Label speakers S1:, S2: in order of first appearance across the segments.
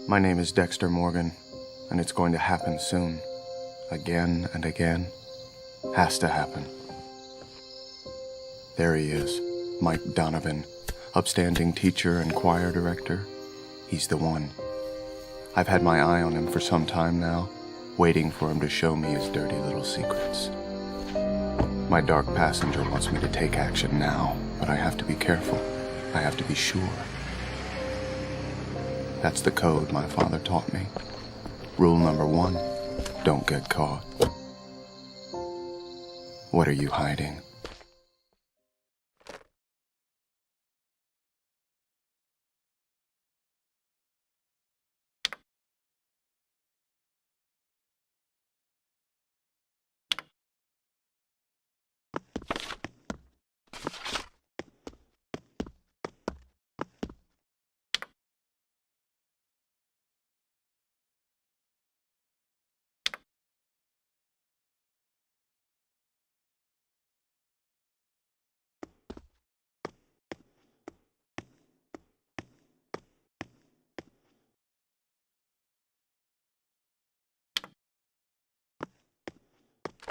S1: My name is Dexter Morgan, and it's going to happen soon. Again and again. Has to happen. There he is, Mike Donovan, upstanding teacher and choir director. He's the one. I've had my eye on him for some time now, waiting for him to show me his dirty little secrets. My dark passenger wants me to take action now, but I have to be careful. I have to be sure. That's the code my father taught me. Rule number 1, don't get caught. What are you hiding?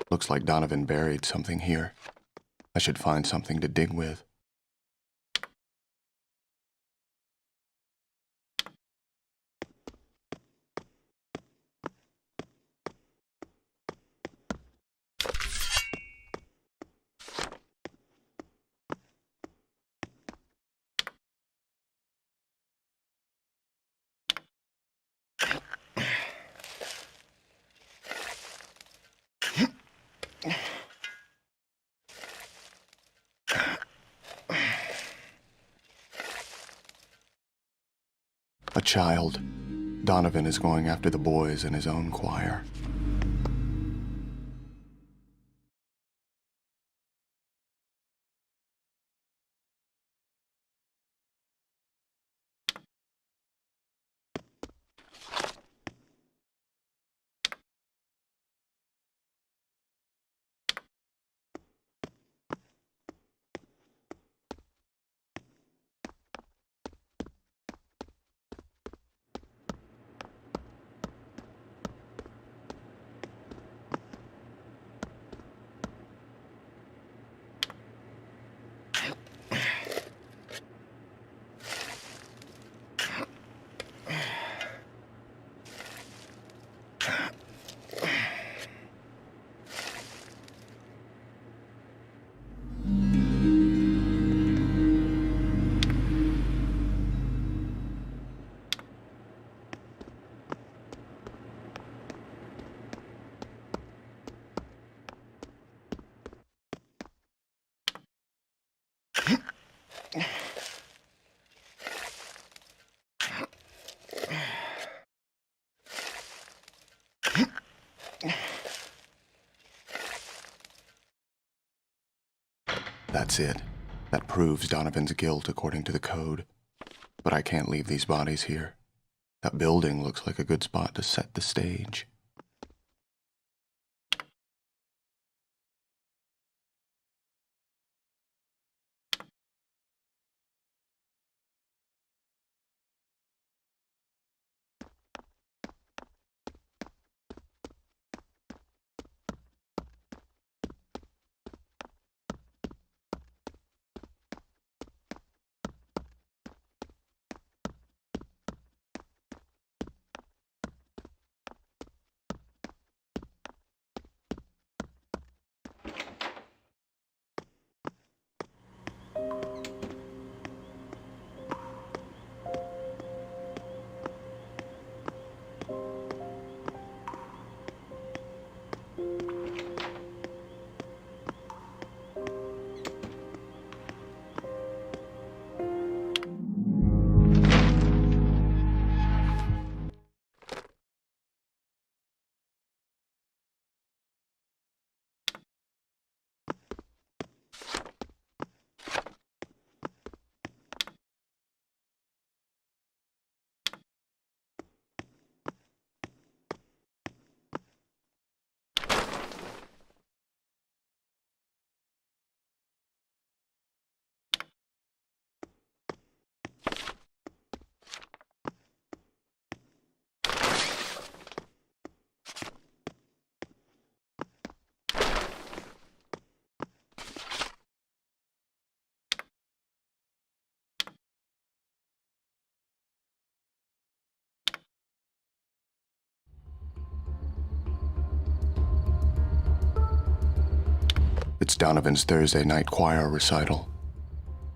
S1: Looks like Donovan buried something here. I should find something to dig with. A child. Donovan is going after the boys in his own choir. That's it. That proves Donovan's guilt according to the code. But I can't leave these bodies here. That building looks like a good spot to set the stage. It's Donovan's Thursday night choir recital.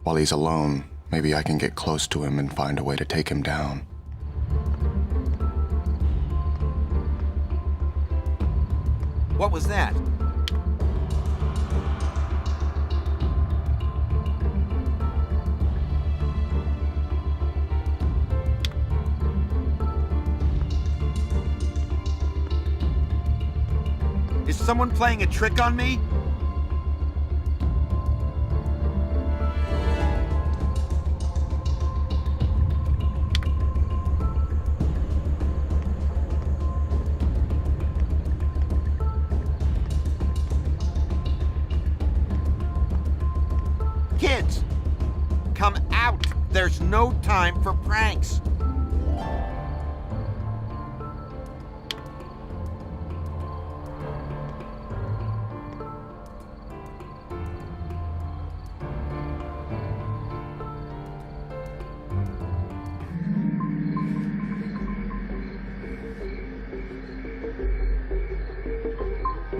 S1: While he's alone, maybe I can get close to him and find a way to take him down.
S2: What was that? Is someone playing a trick on me? Kids, come out. There's no time for pranks.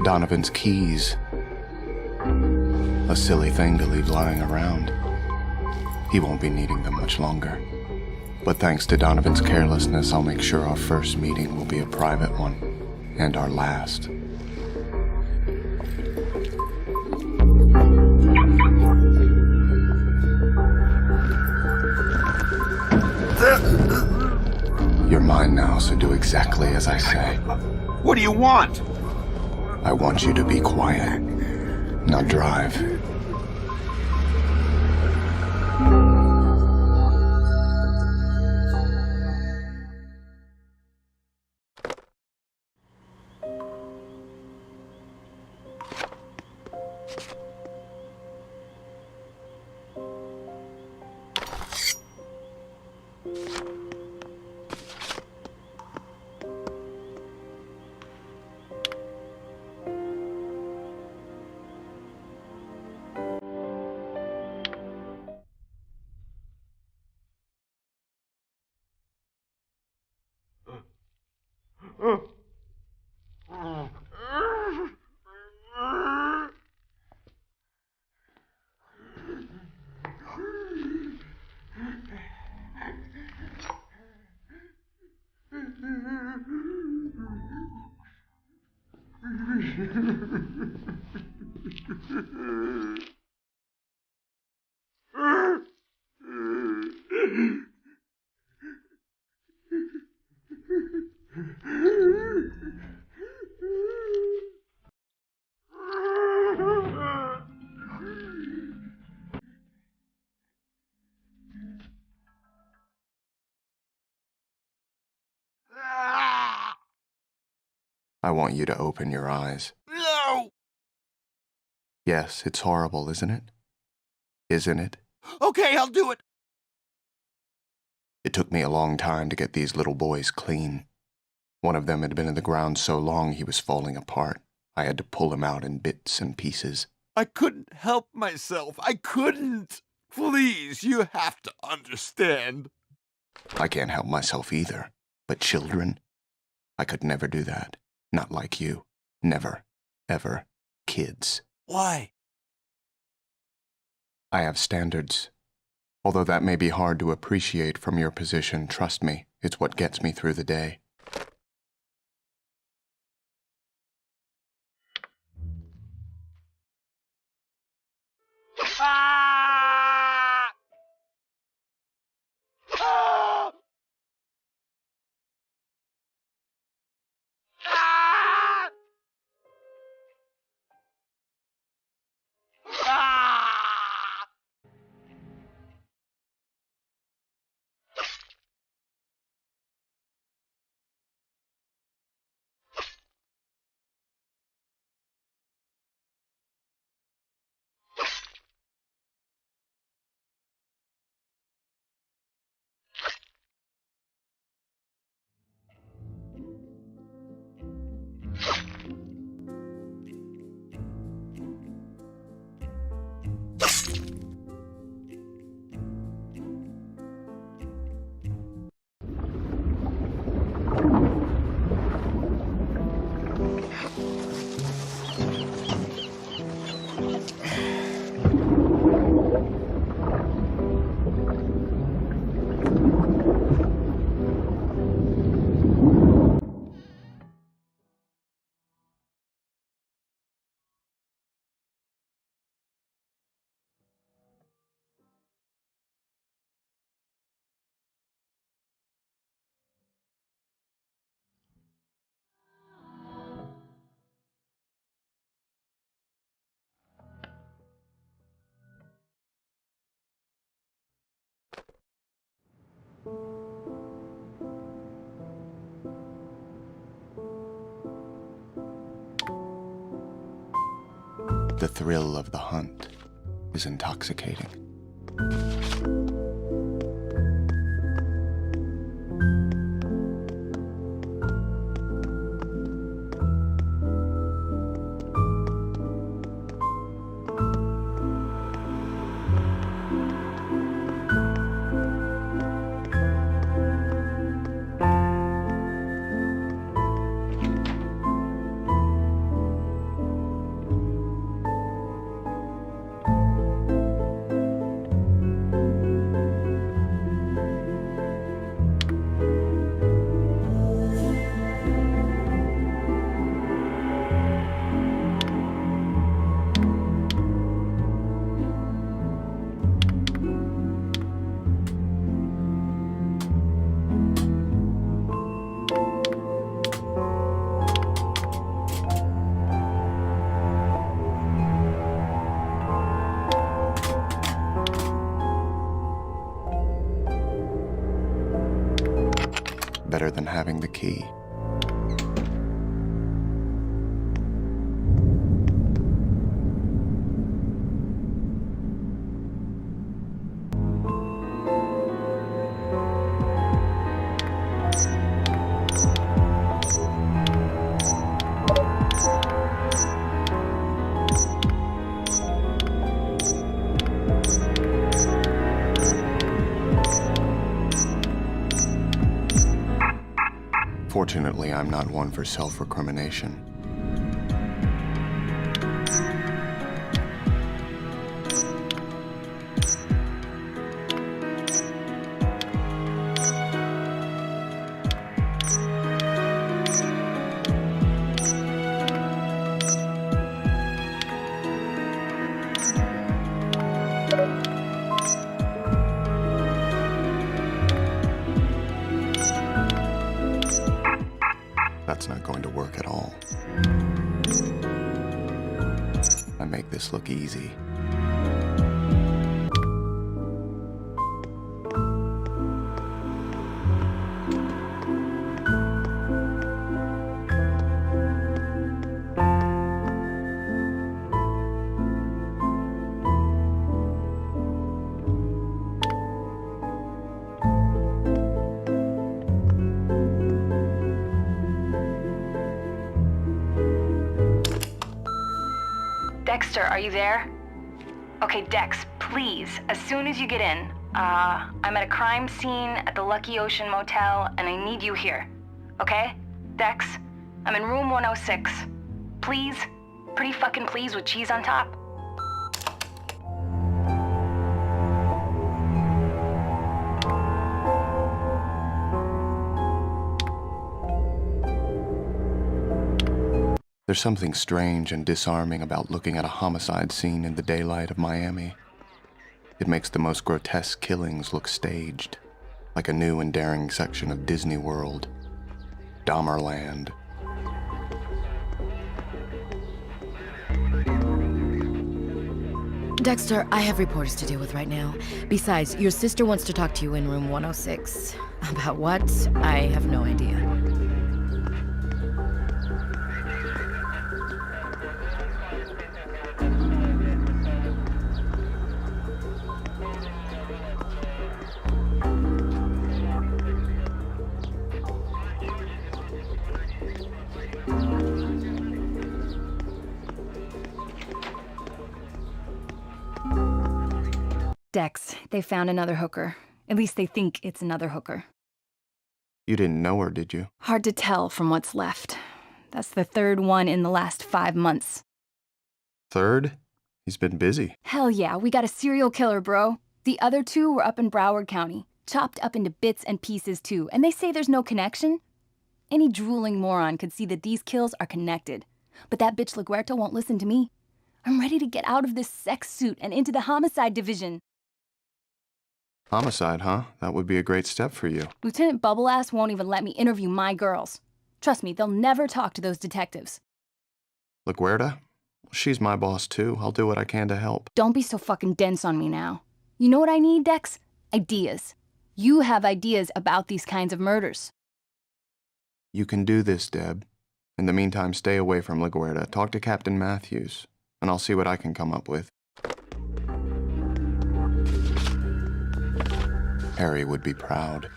S1: Donovan's keys. A silly thing to leave lying around. He won't be needing them much longer. But thanks to Donovan's carelessness, I'll make sure our first meeting will be a private one, and our last. You're mine now, so do exactly as I say.
S2: What do you want?
S1: I want you to be quiet, not drive. I want you to open your eyes.
S2: No!
S1: Yes, it's horrible, isn't it? Isn't it?
S2: Okay, I'll do it.
S1: It took me a long time to get these little boys clean. One of them had been in the ground so long he was falling apart. I had to pull him out in bits and pieces.
S2: I couldn't help myself. I couldn't. Please, you have to understand.
S1: I can't help myself either. But children? I could never do that. Not like you. Never. Ever. Kids.
S2: Why?
S1: I have standards. Although that may be hard to appreciate from your position, trust me, it's what gets me through the day.
S2: Ah! Ah! Ah! Ah!
S1: The thrill of the hunt is intoxicating. Better than having the key. Fortunately, I'm not one for self-recrimination. That's not going to work at all. I make this look easy.
S3: Dexter, are you there? Okay, Dex, please, as soon as you get in, I'm at a crime scene at the Lucky Ocean Motel, and I need you here. Okay? Dex, I'm in room 106. Please? Pretty fucking please with cheese on top?
S1: There's something strange and disarming about looking at a homicide scene in the daylight of Miami. It makes the most grotesque killings look staged, like a new and daring section of Disney World, Dahmerland.
S4: Dexter, I have reporters to deal with right now. Besides, your sister wants to talk to you in room 106. About what? I have no idea.
S3: Dex, they found another hooker. At least they think it's another hooker.
S1: You didn't know her, did you?
S3: Hard to tell from what's left. That's the third one in the last 5 months.
S1: Third? He's been busy.
S3: Hell yeah, we got a serial killer, bro. The other 2 were up in Broward County, chopped up into bits and pieces too, and they say there's no connection. Any drooling moron could see that these kills are connected. But that bitch LaGuerta won't listen to me. I'm ready to get out of this sex suit and into the homicide division.
S1: Homicide, huh? That would be a great step for you.
S3: Lieutenant Bubbleass won't even let me interview my girls. Trust me, they'll never talk to those detectives.
S1: LaGuerta? She's my boss too. I'll do what I can to help.
S3: Don't be so fucking dense on me now. You know what I need, Dex? Ideas. You have ideas about these kinds of murders.
S1: You can do this, Deb. In the meantime, stay away from LaGuerta. Talk to Captain Matthews. and I'll see what I can come up with. Harry would be proud.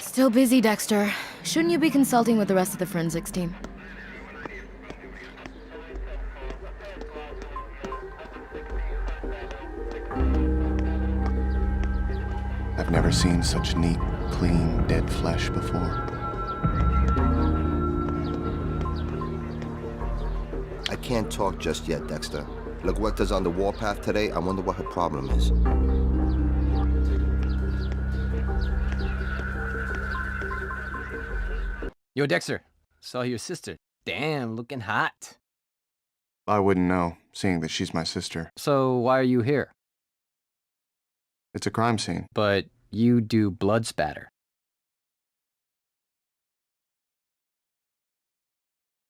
S4: Still busy, Dexter. Shouldn't you be consulting with the rest of the forensics team?
S1: I've never seen such neat, clean, dead flesh before.
S5: I can't talk just yet, Dexter. LaGuerta's on the warpath today. I wonder what her problem is.
S6: Yo, Dexter, saw your sister. Damn, looking hot.
S1: I wouldn't know, seeing that she's my sister.
S6: So why are you here?
S1: It's a crime scene.
S6: But you do blood spatter.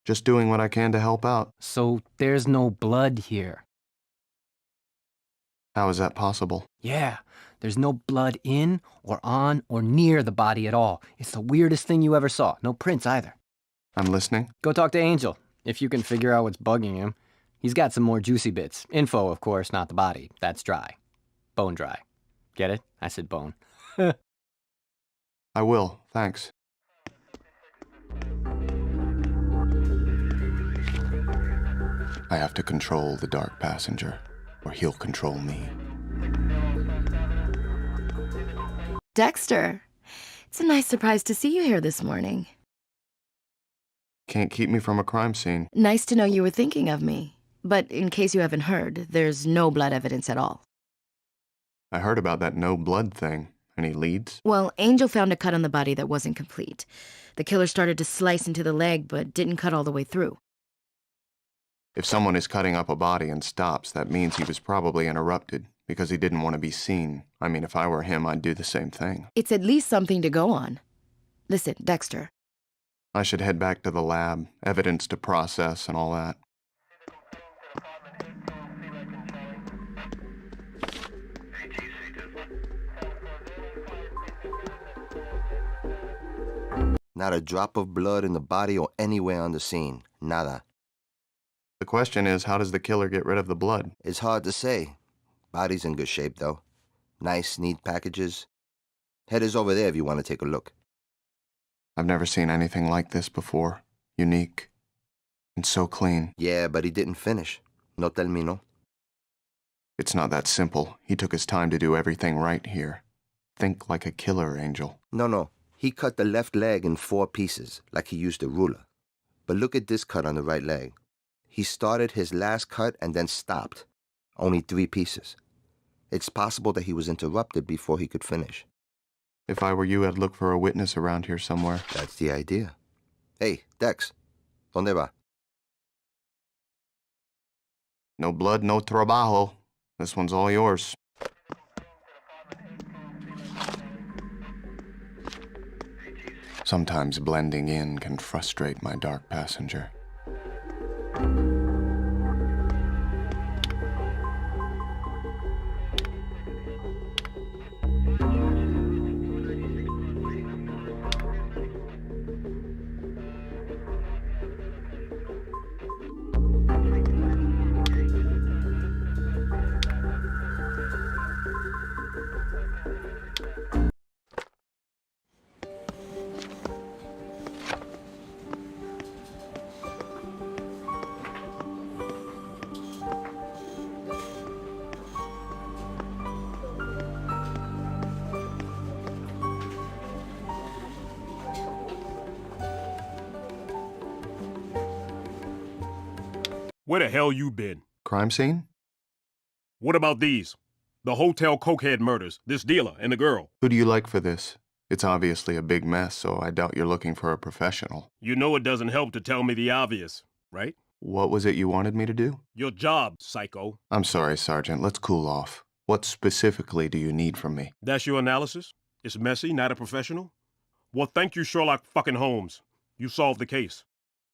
S1: Just doing what I can to help out.
S6: So there's no blood here.
S1: How is that possible?
S6: Yeah, there's no blood in or on or near the body at all. It's the weirdest thing you ever saw. No prints either.
S1: I'm listening.
S6: Go talk to Angel, if you can figure out what's bugging him. He's got some more juicy bits. Info, of course, not the body. That's dry. Bone dry. Get it? I said bone.
S1: I will, thanks. I have to control the dark passenger, or he'll control me.
S4: Dexter, it's a nice surprise to see you here this morning.
S1: Can't keep me from a crime scene.
S4: Nice to know you were thinking of me. But in case you haven't heard, there's no blood evidence at all.
S1: I heard about that no blood thing. Any leads?
S4: Well, Angel found a cut on the body that wasn't complete. The killer started to slice into the leg, but didn't cut all the way through.
S1: If someone is cutting up a body and stops, that means he was probably interrupted because he didn't want to be seen. I mean, if I were him, I'd do the same thing.
S4: It's at least something to go on. Listen, Dexter.
S1: I should head back to the lab, evidence to process and all that.
S5: Not a drop of blood in the body or anywhere on the scene. Nada.
S1: The question is, how does the killer get rid of the blood?
S5: It's hard to say. Body's in good shape, though. Nice, neat packages. Head is over there if you want to take a look.
S1: I've never seen anything like this before. Unique. And so clean.
S5: Yeah, but he didn't finish. No terminó.
S1: It's not that simple. He took his time to do everything right here. Think like a killer, Angel.
S5: No. He cut the left leg in 4 pieces, like he used a ruler. But look at this cut on the right leg. He started his last cut and then stopped. Only 3 pieces. It's possible that he was interrupted before he could finish.
S1: If I were you, I'd look for a witness around here somewhere.
S5: That's the idea. Hey, Dex. ¿Dónde va?
S1: No blood, no trabajo. This one's all yours. Sometimes blending in can frustrate my dark passenger.
S7: Where the hell you been?
S1: Crime scene?
S7: What about these? The hotel cokehead murders, this dealer and the girl.
S1: Who do you like for this? It's obviously a big mess, so I doubt you're looking for a professional.
S7: You know it doesn't help to tell me the obvious, right?
S1: What was it you wanted me to do?
S7: Your job, psycho.
S1: I'm sorry, Sergeant. Let's cool off. What specifically do you need from me?
S7: That's your analysis? It's messy, not a professional? Well, thank you, Sherlock fucking Holmes. You solved the case.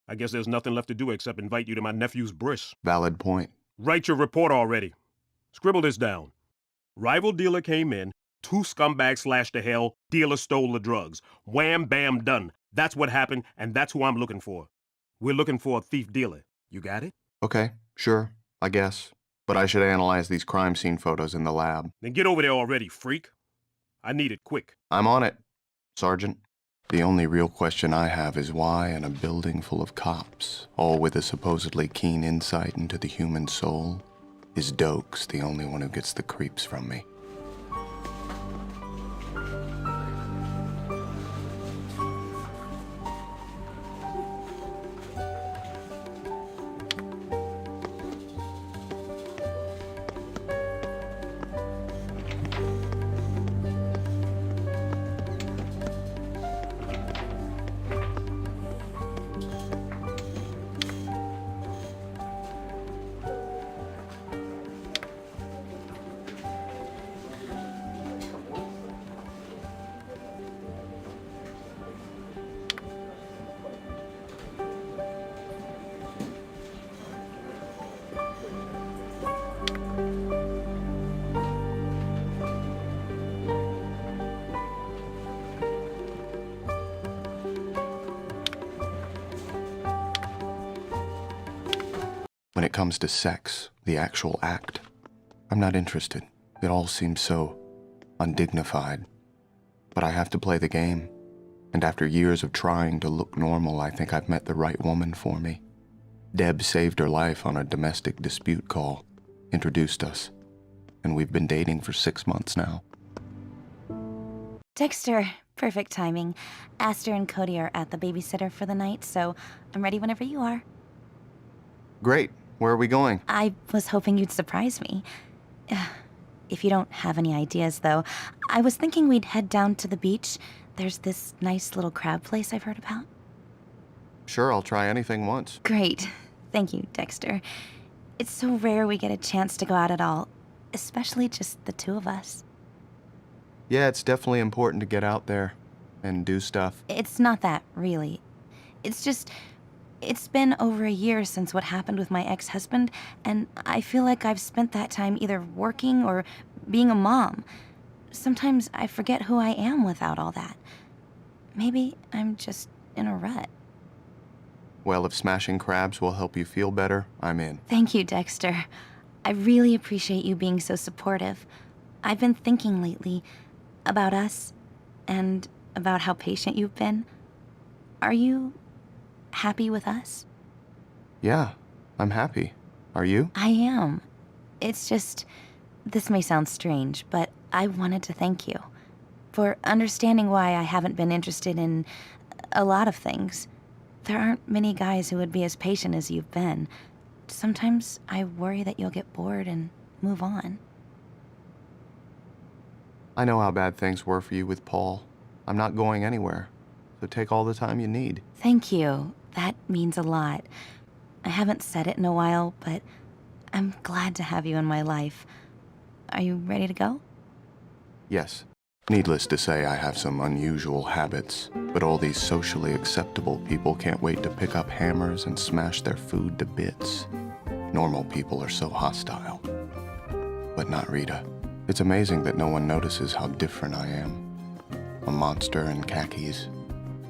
S7: I guess there's nothing left to do except invite you to my nephew's bris.
S1: Valid point.
S7: Write your report already. Scribble this down. Rival dealer came in, 2 scumbags slashed to hell, dealer stole the drugs. Wham, bam, done. That's what happened, and that's who I'm looking for. We're looking for a thief dealer. You got it?
S1: Okay, sure, I guess. But I should analyze these crime scene photos in the lab.
S7: Then get over there already, freak. I need it quick.
S1: I'm on it, Sergeant. The only real question I have is why, in a building full of cops, all with a supposedly keen insight into the human soul, is Dokes the only one who gets the creeps from me? When it comes to sex, the actual act, I'm not interested. It all seems so undignified. But I have to play the game. And after years of trying to look normal, I think I've met the right woman for me. Deb saved her life on a domestic dispute call, introduced us, and we've been dating for 6 months now.
S8: Dexter, perfect timing. Aster and Cody are at the babysitter for the night, so I'm ready whenever you are.
S1: Great. Where are we going?
S8: I was hoping you'd surprise me. If you don't have any ideas, though, I was thinking we'd head down to the beach. There's this nice little crab place I've heard about.
S1: Sure, I'll try anything once.
S8: Great. Thank you, Dexter. It's so rare we get a chance to go out at all, especially just the 2 of us.
S1: Yeah, it's definitely important to get out there and do stuff.
S8: It's not that, really. It's just... It's been over a year since what happened with my ex-husband, and I feel like I've spent that time either working or being a mom. Sometimes I forget who I am without all that. Maybe I'm just in a rut.
S1: Well, if smashing crabs will help you feel better, I'm in.
S8: Thank you, Dexter. I really appreciate you being so supportive. I've been thinking lately about us and about how patient you've been. Are you happy with us?
S1: Yeah, I'm happy. Are you?
S8: I am. It's just, this may sound strange, but I wanted to thank you for understanding why I haven't been interested in a lot of things. There aren't many guys who would be as patient as you've been. Sometimes I worry that you'll get bored and move on.
S1: I know how bad things were for you with Paul. I'm not going anywhere, so take all the time you need.
S8: Thank you. That means a lot. I haven't said it in a while, but I'm glad to have you in my life. Are you ready to go?
S1: Yes. Needless to say, I have some unusual habits, but all these socially acceptable people can't wait to pick up hammers and smash their food to bits. Normal people are so hostile. But not Rita. It's amazing that no one notices how different I am. A monster in khakis.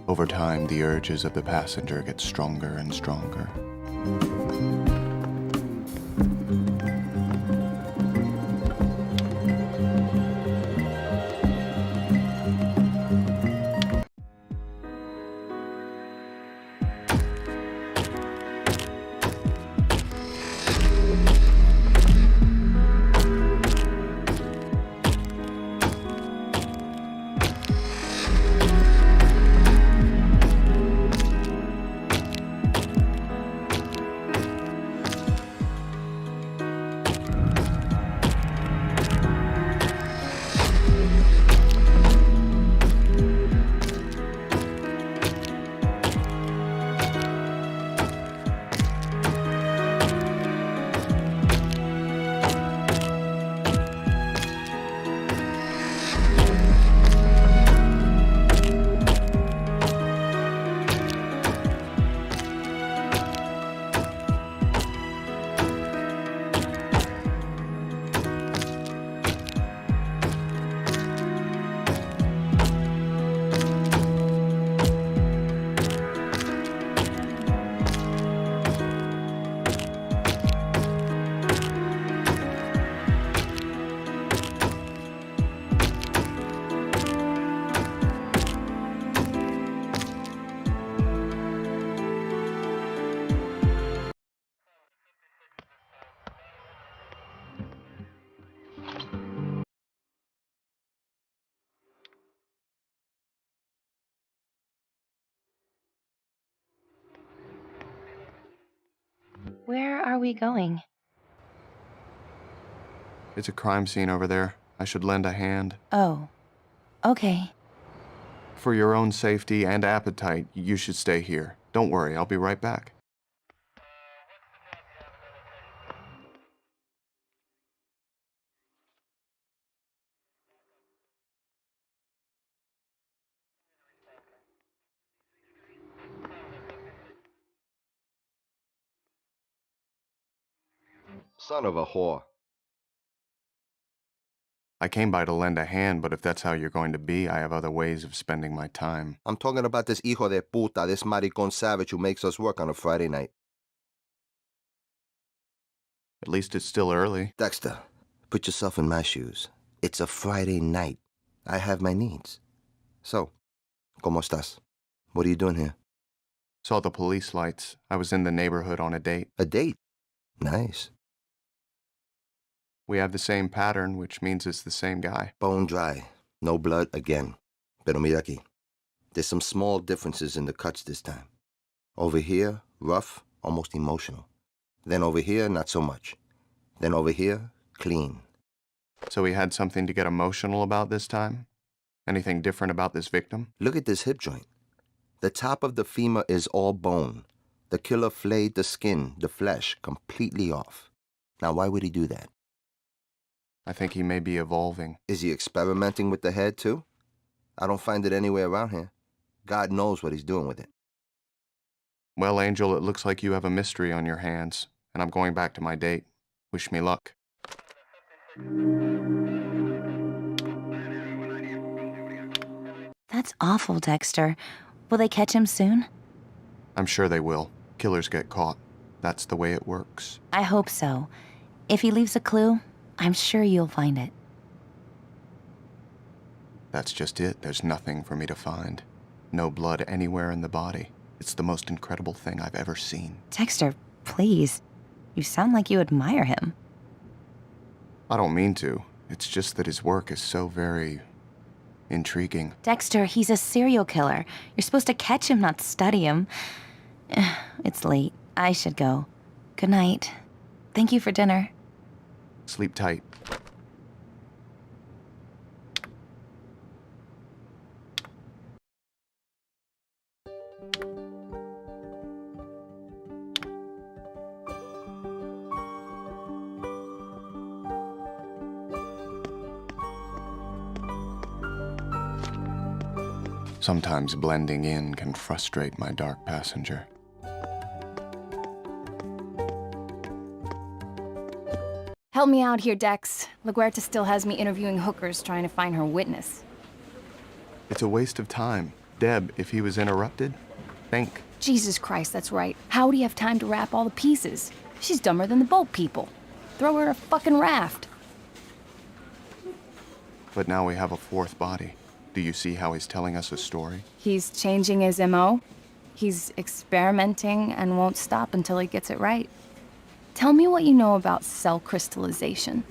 S1: Over time, the urges of the passenger get stronger and stronger.
S8: Where are we going?
S1: It's a crime scene over there. I should lend a hand.
S8: Oh, okay.
S1: For your own safety and appetite, you should stay here. Don't worry, I'll be right back.
S5: Son of a whore.
S1: I came by to lend a hand, but if that's how you're going to be, I have other ways of spending my time.
S5: I'm talking about this hijo de puta, this maricon savage who makes us work on a Friday night.
S1: At least it's still early.
S5: Dexter, put yourself in my shoes. It's a Friday night. I have my needs. So, ¿cómo estás? What are you doing here?
S1: Saw the police lights. I was in the neighborhood on a date.
S5: A date? Nice.
S1: We have the same pattern, which means it's the same guy.
S5: Bone dry. No blood again. Pero mira aquí. There's some small differences in the cuts this time. Over here, rough, almost emotional. Then over here, not so much. Then over here, clean.
S1: So he had something to get emotional about this time? Anything different about this victim?
S5: Look at this hip joint. The top of the femur is all bone. The killer flayed the skin, the flesh, completely off. Now, why would he do that?
S1: I think he may be evolving.
S5: Is he experimenting with the head, too? I don't find it anywhere around here. God knows what he's doing with it.
S1: Well, Angel, it looks like you have a mystery on your hands, and I'm going back to my date. Wish me luck.
S8: That's awful, Dexter. Will they catch him soon?
S1: I'm sure they will. Killers get caught. That's the way it works.
S8: I hope so. If he leaves a clue, I'm sure you'll find it.
S1: That's just it. There's nothing for me to find. No blood anywhere in the body. It's the most incredible thing I've ever seen.
S8: Dexter, please. You sound like you admire him.
S1: I don't mean to. It's just that his work is so very intriguing.
S8: Dexter, he's a serial killer. You're supposed to catch him, not study him. It's late. I should go. Good night. Thank you for dinner.
S1: Sleep tight. Sometimes blending in can frustrate my dark passenger.
S3: Help me out here, Dex. LaGuerta still has me interviewing hookers trying to find her witness.
S1: It's a waste of time. Deb, if he was interrupted, think.
S3: Jesus Christ, that's right. How would he have time to wrap all the pieces? She's dumber than the boat people. Throw her in a fucking raft.
S1: But now we have a fourth body. Do you see how he's telling us a story?
S3: He's changing his MO. He's experimenting and won't stop until he gets it right. Tell me what you know about cell crystallization.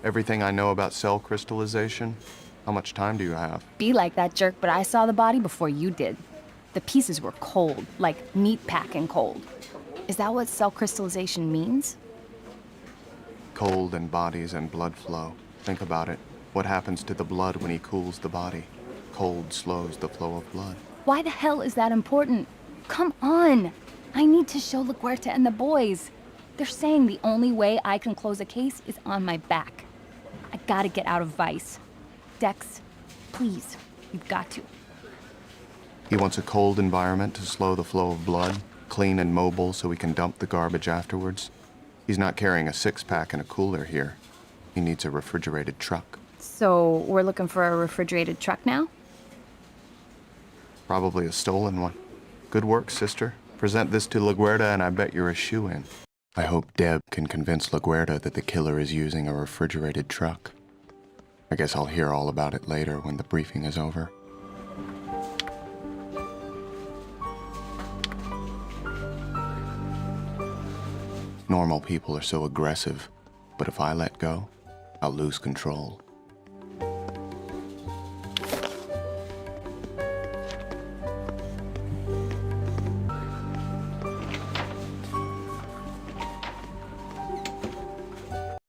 S1: Everything I know about cell crystallization? How much time do you have?
S3: Be like that jerk, but I saw the body before you did. The pieces were cold, like meat packing cold. Is that what cell crystallization means?
S1: Cold and bodies and blood flow. Think about it. What happens to the blood when he cools the body? Cold slows the flow of blood.
S3: Why the hell is that important? Come on! I need to show LaGuerta and the boys. They're saying the only way I can close a case is on my back. I gotta get out of Vice. Dex, please, you've got to.
S1: He wants a cold environment to slow the flow of blood, clean and mobile so he can dump the garbage afterwards. He's not carrying a six-pack and a cooler here. He needs a refrigerated truck.
S3: So we're looking for a refrigerated truck now?
S1: Probably a stolen one. Good work, sister. Present this to LaGuerta and I bet you're a shoo-in. I hope Deb can convince LaGuerta that the killer is using a refrigerated truck. I guess I'll hear all about it later when the briefing is over. Normal people are so aggressive, but if I let go, I'll lose control.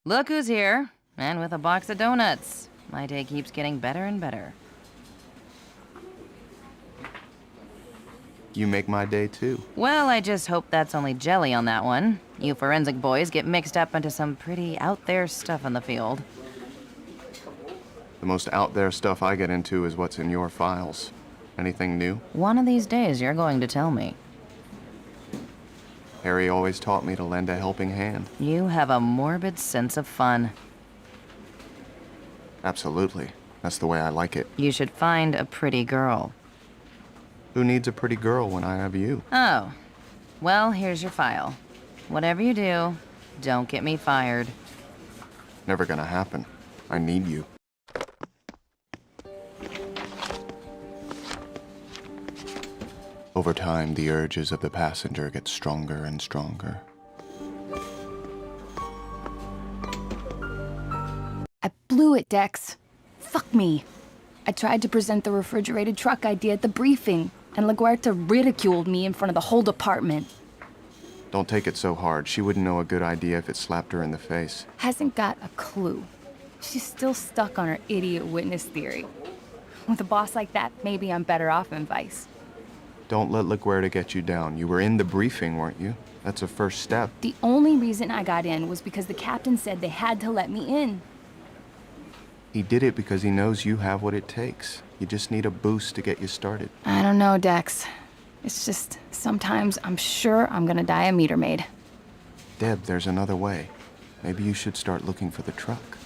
S4: Look who's here, and with a box of donuts. My day keeps getting better and better.
S1: You make my day too.
S4: Well, I just hope that's only jelly on that one. You forensic boys get mixed up into some pretty out there stuff in the field.
S1: The most out there stuff I get into is what's in your files. Anything new?
S4: One of these days, you're going to tell me.
S1: Harry always taught me to lend a helping hand.
S4: You have a morbid sense of fun.
S1: Absolutely. That's the way I like it.
S4: You should find a pretty girl.
S1: Who needs a pretty girl when I have you?
S4: Oh. Well, here's your file. Whatever you do, don't get me fired.
S1: Never gonna happen. I need you. Over time, the urges of the passenger get stronger and stronger.
S3: I blew it, Dex. Fuck me. I tried to present the refrigerated truck idea at the briefing, and LaGuerta ridiculed me in front of the whole department.
S1: Don't take it so hard. She wouldn't know a good idea if it slapped her in the face.
S3: Hasn't got a clue. She's still stuck on her idiot witness theory. With a boss like that, maybe I'm better off in Vice.
S1: Don't let LaGuerta get you down. You were in the briefing, weren't you? That's a first step.
S3: The only reason I got in was because the captain said they had to let me in.
S1: He did it because he knows you have what it takes. You just need a boost to get you started.
S3: I don't know, Dex. It's just, sometimes I'm sure I'm gonna die a meter maid.
S1: Deb, there's another way. Maybe you should start looking for the truck.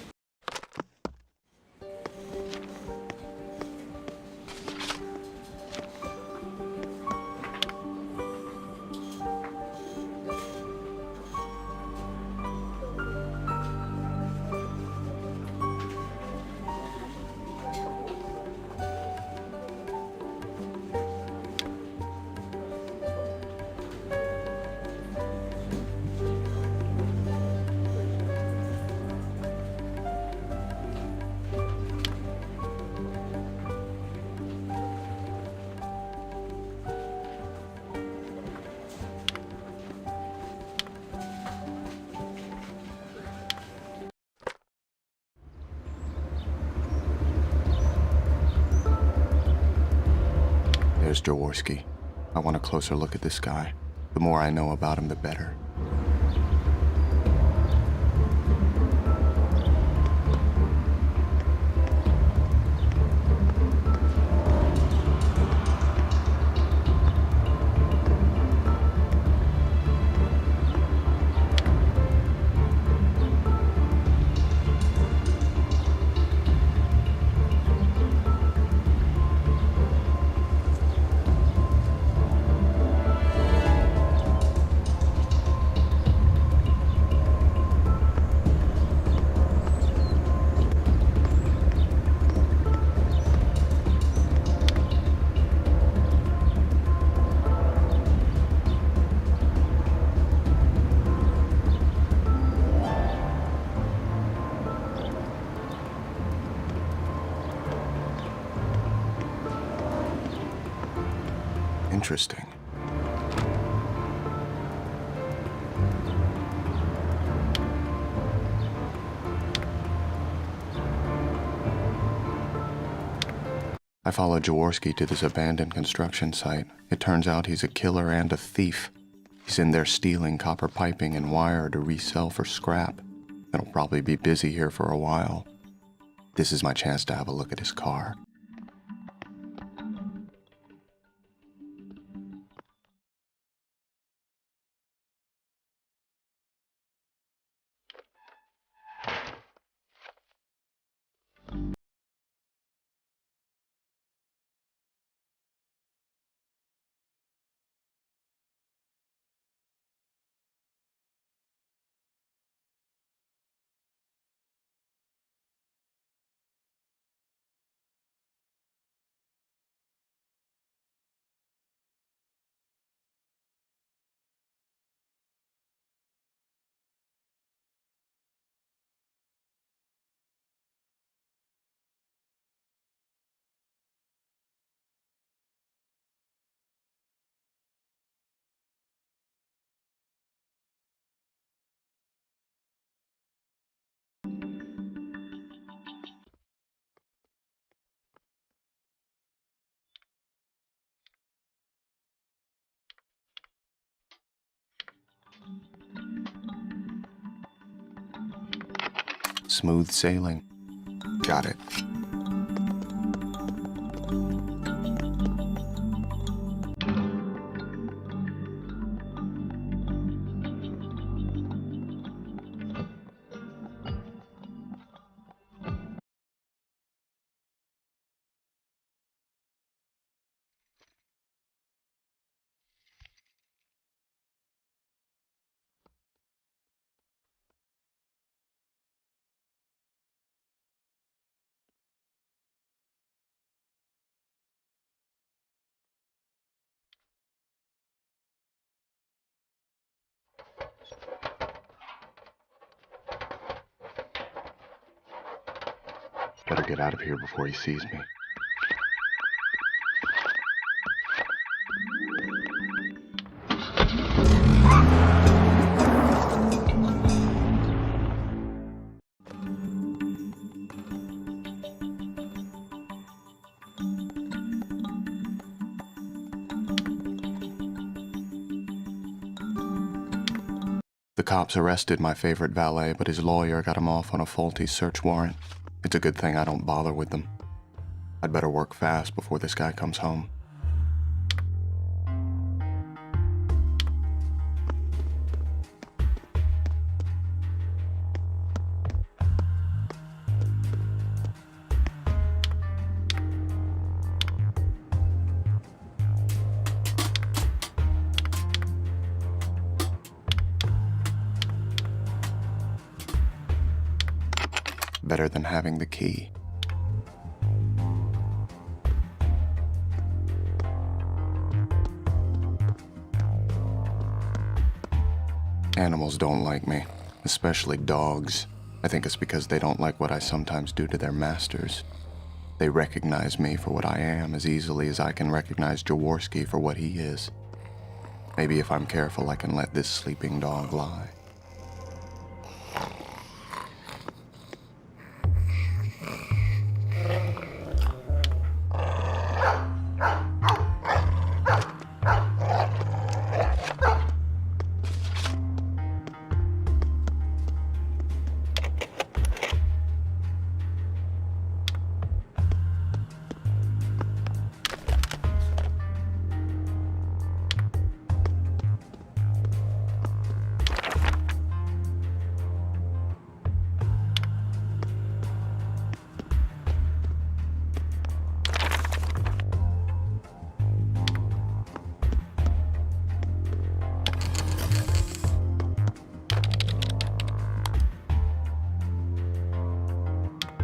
S1: There's Jaworski. I want a closer look at this guy. The more I know about him, the better. Interesting. I followed Jaworski to this abandoned construction site. It turns out he's a killer and a thief. He's in there stealing copper piping and wire to resell for scrap. It'll probably be busy here for a while. This is my chance to have a look at his car. Smooth sailing. Got it. Better get out of here before he sees me. The cops arrested my favorite valet, but his lawyer got him off on a faulty search warrant. It's a good thing I don't bother with them. I'd better work fast before this guy comes home. Better than having the key. Animals don't like me, especially dogs. I think it's because they don't like what I sometimes do to their masters. They recognize me for what I am as easily as I can recognize Jaworski for what he is. Maybe if I'm careful, I can let this sleeping dog lie.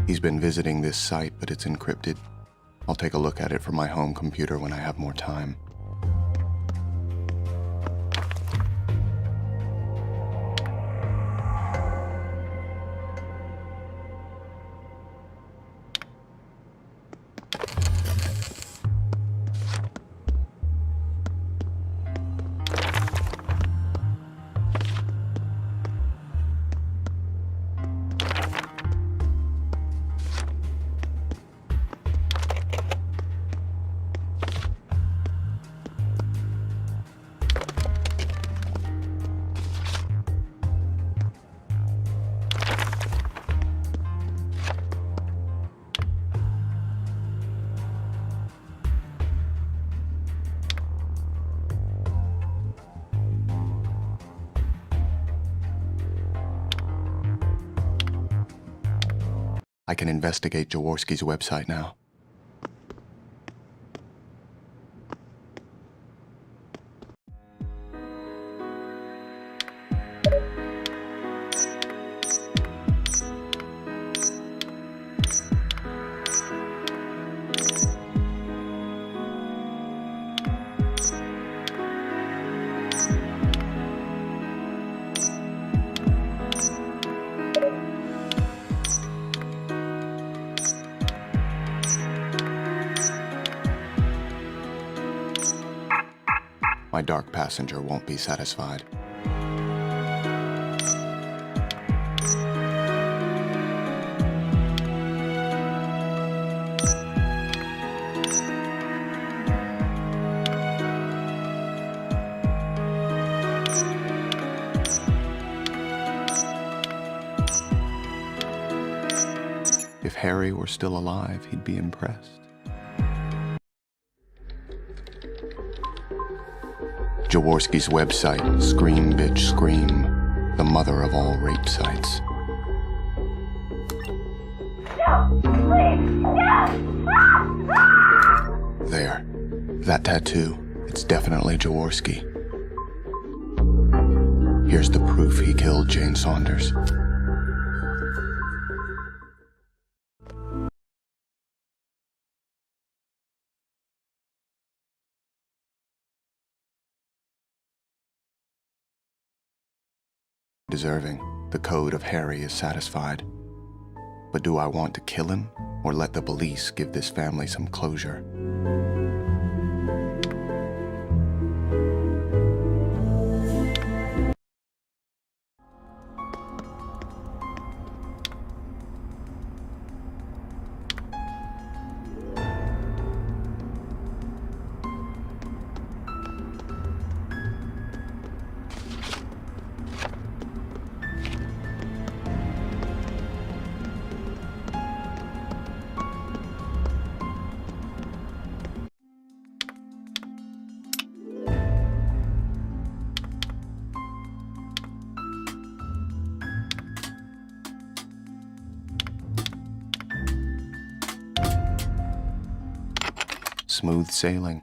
S1: He's been visiting this site, but it's encrypted. I'll take a look at it from my home computer when I have more time. I can investigate Jaworski's website now. My dark passenger won't be satisfied. Harry were still alive, he'd be impressed. Jaworski's website, Scream Bitch Scream, the mother of all rape sites.
S9: No! Please! No!
S1: There. That tattoo. It's definitely Jaworski. Here's the proof he killed Jane Saunders. Deserving, the code of Harry is satisfied. But do I want to kill him, or let the police give this family some closure? Smooth sailing.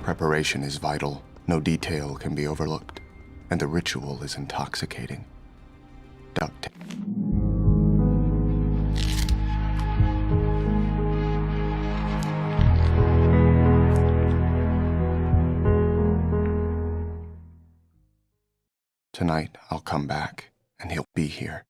S1: Preparation is vital, no detail can be overlooked, and the ritual is intoxicating. Duct tape. Tonight, I'll come back, and he'll be here.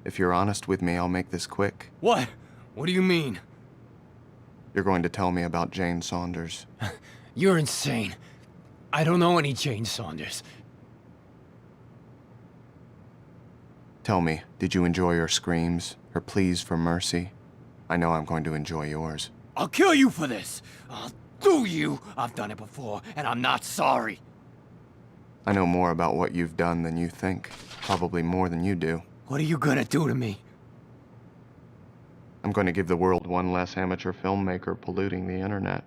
S1: If you're honest with me, I'll make this quick.
S6: What? What do you mean?
S1: You're going to tell me about Jane Saunders.
S6: You're insane. I don't know any Jane Saunders.
S1: Tell me, did you enjoy her screams, her pleas for mercy? I know I'm going to enjoy yours.
S6: I'll kill you for this. I'll do you. I've done it before, and I'm not sorry.
S1: I know more about what you've done than you think. Probably more than you do.
S6: What are you gonna do to me?
S1: I'm going to give the world one less amateur filmmaker polluting the internet.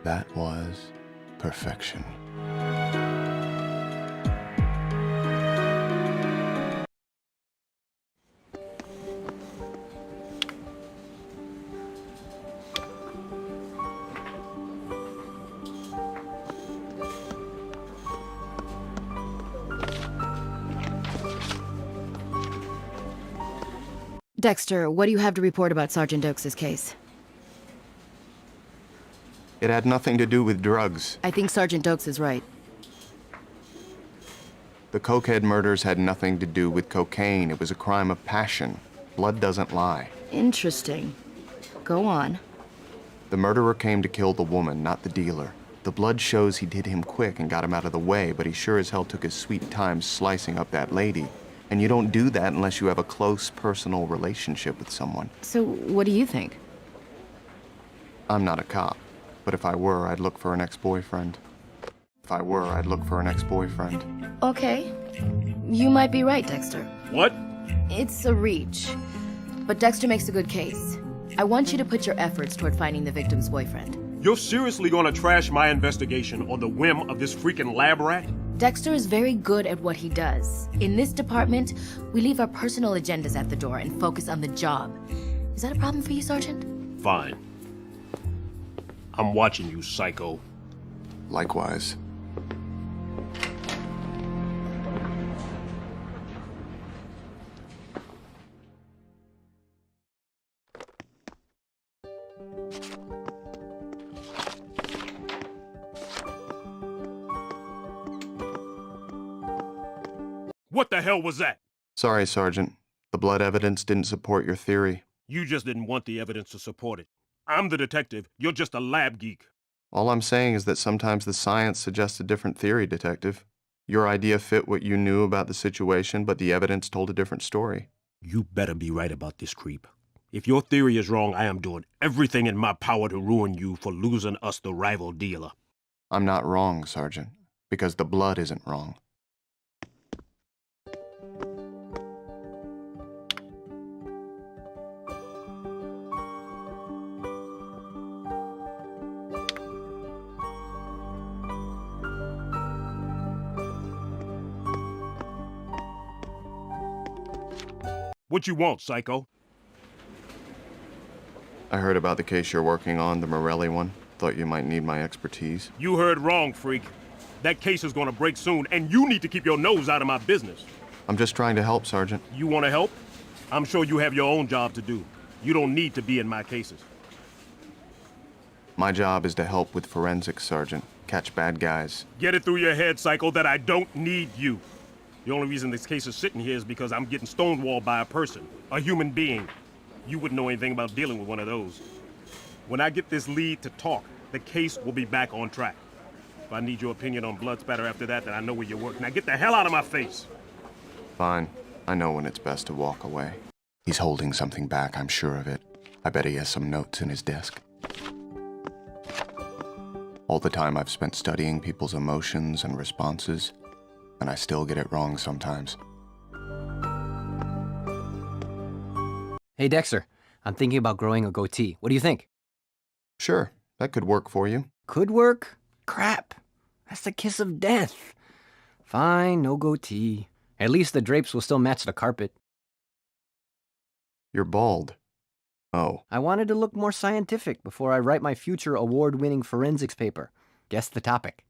S1: That was perfection.
S4: Dexter, what do you have to report about Sergeant Oakes' case?
S1: It had nothing to do with drugs.
S4: I think Sergeant Oakes is right.
S1: The cokehead murders had nothing to do with cocaine. It was a crime of passion. Blood doesn't lie.
S4: Interesting. Go on.
S1: The murderer came to kill the woman, not the dealer. The blood shows he did him quick and got him out of the way, but he sure as hell took his sweet time slicing up that lady. And you don't do that unless you have a close personal relationship with someone.
S4: So, what do you think?
S1: I'm not a cop, but if I were, I'd look for an ex-boyfriend.
S4: Okay. You might be right, Dexter.
S7: What?
S4: It's a reach. But Dexter makes a good case. I want you to put your efforts toward finding the victim's boyfriend.
S7: You're seriously gonna trash my investigation on the whim of this freaking lab rat?
S4: Dexter is very good at what he does. In this department, we leave our personal agendas at the door and focus on the job. Is that a problem for you, Sergeant?
S7: Fine. I'm watching you, psycho.
S1: Likewise.
S7: What the hell was that?
S1: Sorry, Sergeant. The blood evidence didn't support your theory.
S7: You just didn't want the evidence to support it. I'm the detective. You're just a lab geek.
S1: All I'm saying is that sometimes the science suggests a different theory, Detective. Your idea fit what you knew about the situation, but the evidence told a different story.
S7: You better be right about this, creep. If your theory is wrong, I am doing everything in my power to ruin you for losing us the rival dealer.
S1: I'm not wrong, Sergeant, because the blood isn't wrong.
S7: What you want, psycho?
S1: I heard about the case you're working on, the Morelli one. Thought you might need my expertise.
S7: You heard wrong, freak. That case is gonna break soon, and you need to keep your nose out of my business.
S1: I'm just trying to help, Sergeant.
S7: You wanna help? I'm sure you have your own job to do. You don't need to be in my cases.
S1: My job is to help with forensics, Sergeant. Catch bad guys.
S7: Get it through your head, psycho, that I don't need you. The only reason this case is sitting here is because I'm getting stonewalled by a person, a human being. You wouldn't know anything about dealing with one of those. When I get this lead to talk, the case will be back on track. If I need your opinion on blood spatter after that, then I know where you work. Now get the hell out of my face.
S1: Fine. I know when it's best to walk away. He's holding something back, I'm sure of it. I bet he has some notes in his desk. All the time I've spent studying people's emotions and responses, and I still get it wrong sometimes.
S6: Hey, Dexter. I'm thinking about growing a goatee. What do you think?
S1: Sure, that could work for you.
S6: Could work? Crap. That's the kiss of death. Fine, no goatee. At least the drapes will still match the carpet.
S1: You're bald. Oh.
S6: I wanted to look more scientific before I write my future award-winning forensics paper. Guess the topic.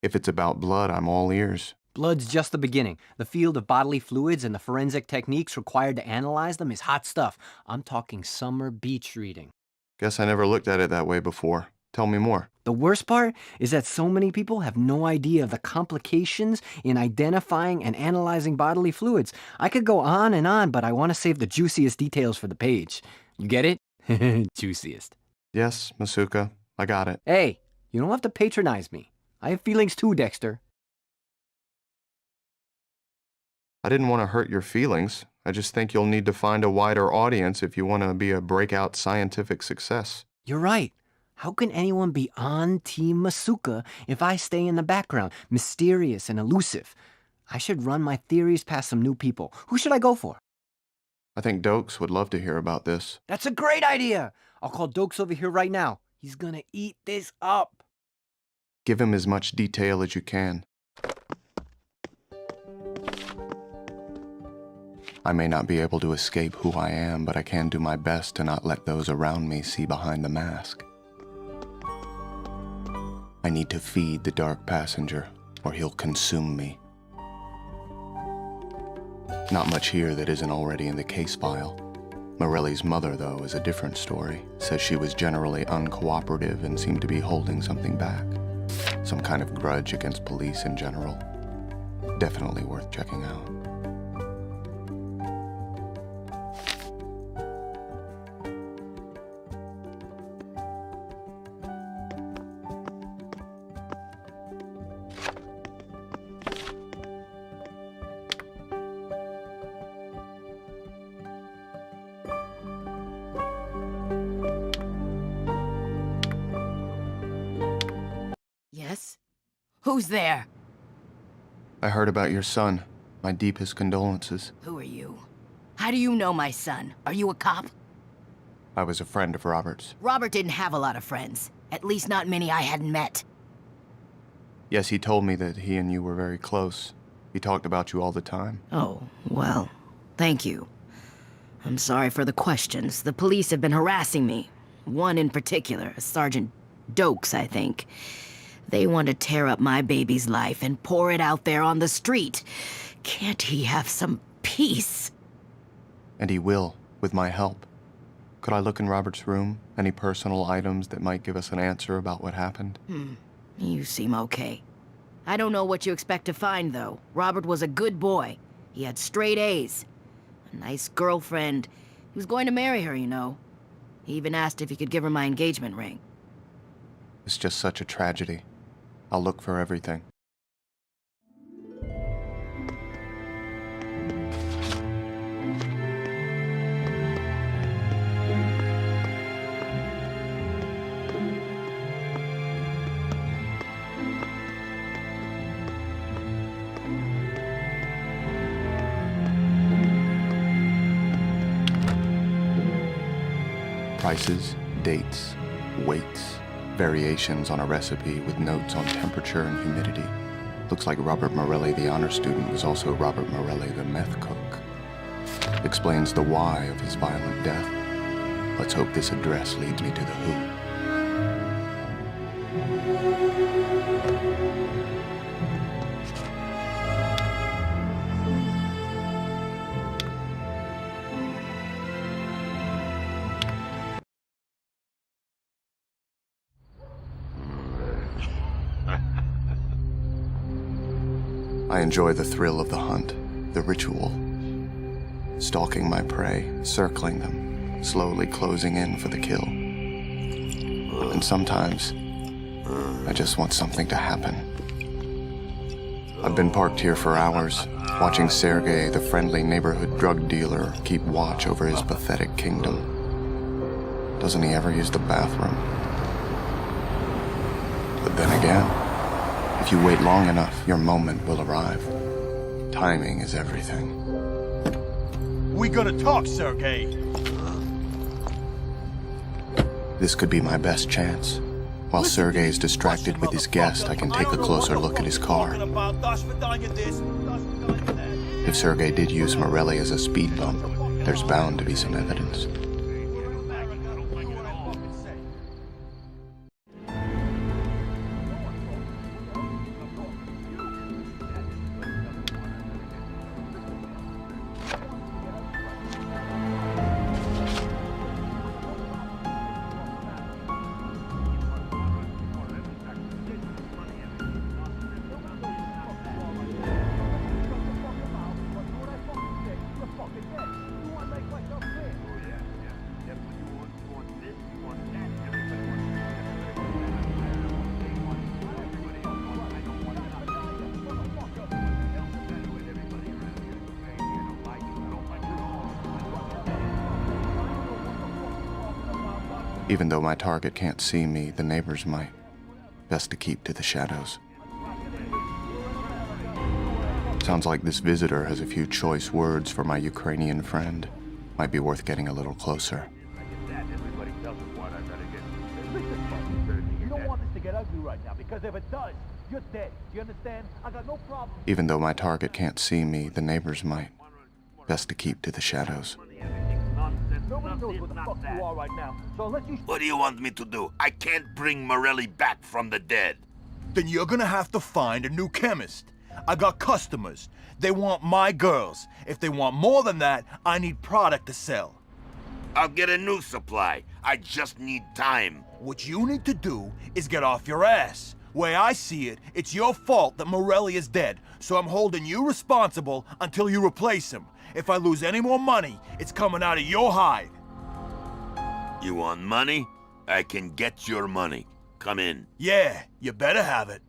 S1: If it's about blood, I'm all ears.
S6: Blood's just the beginning. The field of bodily fluids and the forensic techniques required to analyze them is hot stuff. I'm talking summer beach reading.
S1: Guess I never looked at it that way before. Tell me more.
S6: The worst part is that so many people have no idea of the complications in identifying and analyzing bodily fluids. I could go on and on, but I want to save the juiciest details for the page. You get it? Juiciest.
S1: Yes, Masuka, I got it.
S6: Hey, you don't have to patronize me. I have feelings too, Dexter.
S1: I didn't want to hurt your feelings. I just think you'll need to find a wider audience if you want to be a breakout scientific success.
S6: You're right. How can anyone be on Team Masuka if I stay in the background, mysterious and elusive? I should run my theories past some new people. Who should I go for?
S1: I think Dokes would love to hear about this.
S6: That's a great idea. I'll call Dokes over here right now. He's gonna eat this up.
S1: Give him as much detail as you can. I may not be able to escape who I am, but I can do my best to not let those around me see behind the mask. I need to feed the dark passenger, or he'll consume me. Not much here that isn't already in the case file. Morelli's mother, though, is a different story. Says she was generally uncooperative and seemed to be holding something back. Some kind of grudge against police in general. Definitely worth checking out.
S4: Who's there?
S1: I heard about your son. My deepest condolences.
S4: Who are you? How do you know my son? Are you a cop?
S1: I was a friend of Robert's.
S4: Robert didn't have a lot of friends. At least not many I hadn't met.
S1: Yes, he told me that he and you were very close. He talked about you all the time.
S4: Oh, well, thank you. I'm sorry for the questions. The police have been harassing me. One in particular, Sergeant Dokes, I think. They want to tear up my baby's life and pour it out there on the street. Can't he have some peace?
S1: And he will, with my help. Could I look in Robert's room? Any personal items that might give us an answer about what happened?
S4: You seem okay. I don't know what you expect to find, though. Robert was a good boy. He had straight A's. A nice girlfriend. He was going to marry her, you know. He even asked if he could give her my engagement ring.
S1: It's just such a tragedy. I'll look for everything. Prices, dates, weights, variations on a recipe with notes on temperature and humidity. Looks like Robert Morelli, the honor student, was also Robert Morelli, the meth cook. Explains the why of his violent death. Let's hope this address leads me to the who. I enjoy the thrill of the hunt, the ritual. Stalking my prey, circling them, slowly closing in for the kill. And sometimes, I just want something to happen. I've been parked here for hours, watching Sergei, the friendly neighborhood drug dealer, keep watch over his pathetic kingdom. Doesn't he ever use the bathroom? But then again, if you wait long enough, your moment will arrive. Timing is everything.
S10: We gonna talk, Sergei.
S1: This could be my best chance. While Sergei is distracted with his guest, I can take a closer look at his car. If Sergei did use Morelli as a speed bump, there's bound to be some evidence. Even though my target can't see me, the neighbors might. Best to keep to the shadows. Sounds like this visitor has a few choice words for my Ukrainian friend. Might be worth getting a little closer.
S10: You don't want this to get ugly right now, because if it does, you're dead. Do you understand? I got no problem.
S1: Even though my target can't see me, the neighbors might. Best to keep to the shadows.
S10: Nobody knows what the fuck you are right now, so unless you...
S2: What do you want me to do? I can't bring Morelli back from the dead.
S10: Then you're gonna have to find a new chemist. I got customers. They want my girls. If they want more than that, I need product to sell.
S2: I'll get a new supply. I just need time.
S10: What you need to do is get off your ass. Way I see it, it's your fault that Morelli is dead, so I'm holding you responsible until you replace him. If I lose any more money, it's coming out of your hide.
S2: You want money? I can get your money. Come in.
S10: Yeah, you better have it.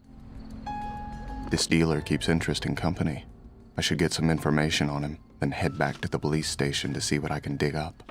S1: This dealer keeps interesting company. I should get some information on him, then head back to the police station to see what I can dig up.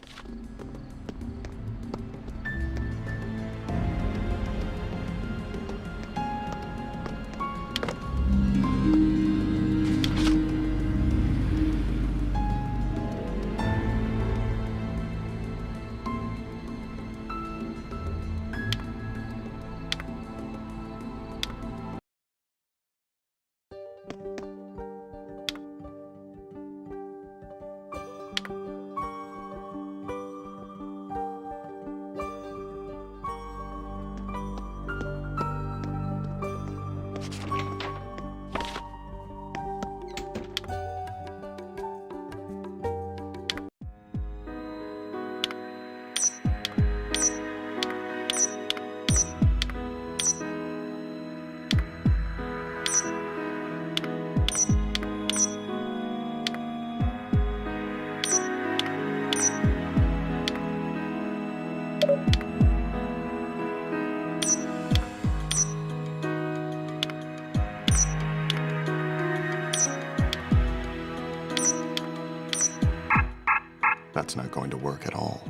S1: that's not going to work at all.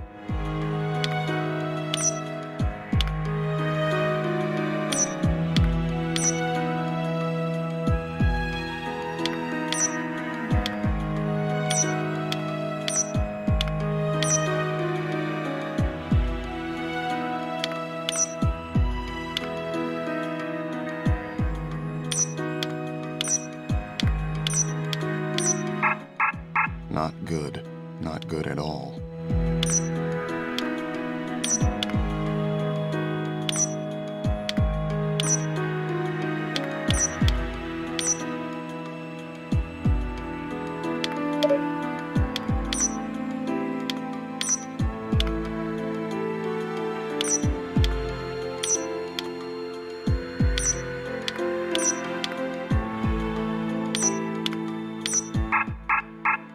S1: Not good. Not good at all.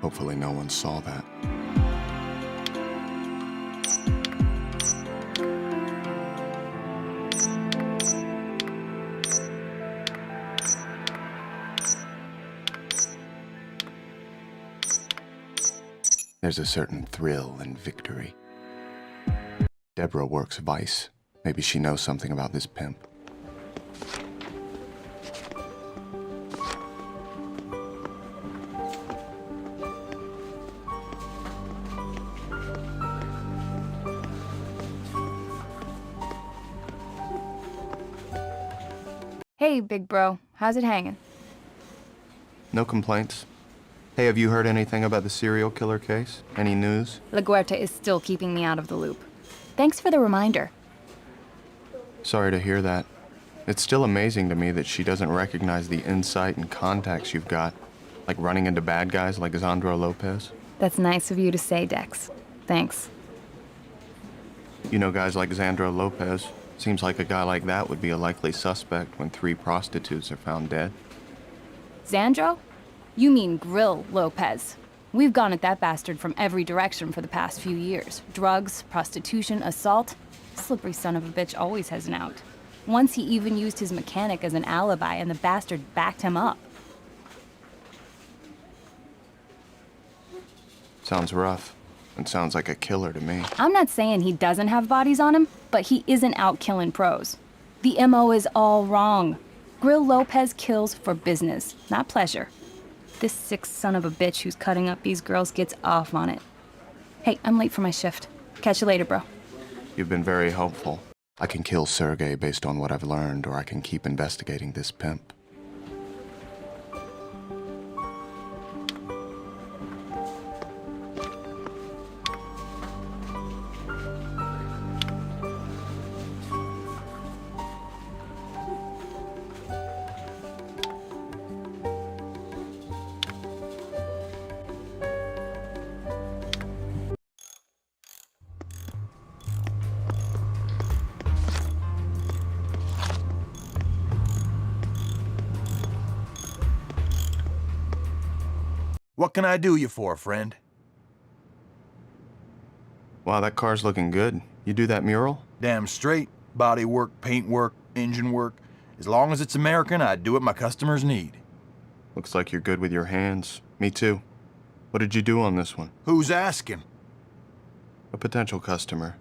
S1: Hopefully no one saw that. There's a certain thrill in victory. Deborah works Vice. Maybe she knows something about this pimp.
S3: Hey, big bro. How's it hanging?
S1: No complaints. Hey, have you heard anything about the serial killer case? Any news?
S3: LaGuerta is still keeping me out of the loop. Thanks for the reminder.
S1: Sorry to hear that. It's still amazing to me that she doesn't recognize the insight and contacts you've got, like running into bad guys like Xandro Lopez.
S3: That's nice of you to say, Dex. Thanks.
S1: You know guys like Xandro Lopez. Seems like a guy like that would be a likely suspect when 3 prostitutes are found dead.
S3: Xandro? You mean Grill Lopez. We've gone at that bastard from every direction for the past few years. Drugs, prostitution, assault. Slippery son of a bitch always has an out. Once he even used his mechanic as an alibi and the bastard backed him up.
S1: Sounds rough. And sounds like a killer to me.
S3: I'm not saying he doesn't have bodies on him, but he isn't out killing pros. The MO is all wrong. Grill Lopez kills for business, not pleasure. This sick son of a bitch who's cutting up these girls gets off on it. Hey, I'm late for my shift. Catch you later, bro.
S1: You've been very helpful. I can kill Sergey based on what I've learned, or I can keep investigating this pimp.
S10: What can I do you for, friend?
S1: Wow, that car's looking good. You do that mural?
S10: Damn straight. Body work, paint work, engine work. As long as it's American, I do what my customers need.
S1: Looks like you're good with your hands. Me too. What did you do on this one?
S10: Who's asking?
S1: A potential customer.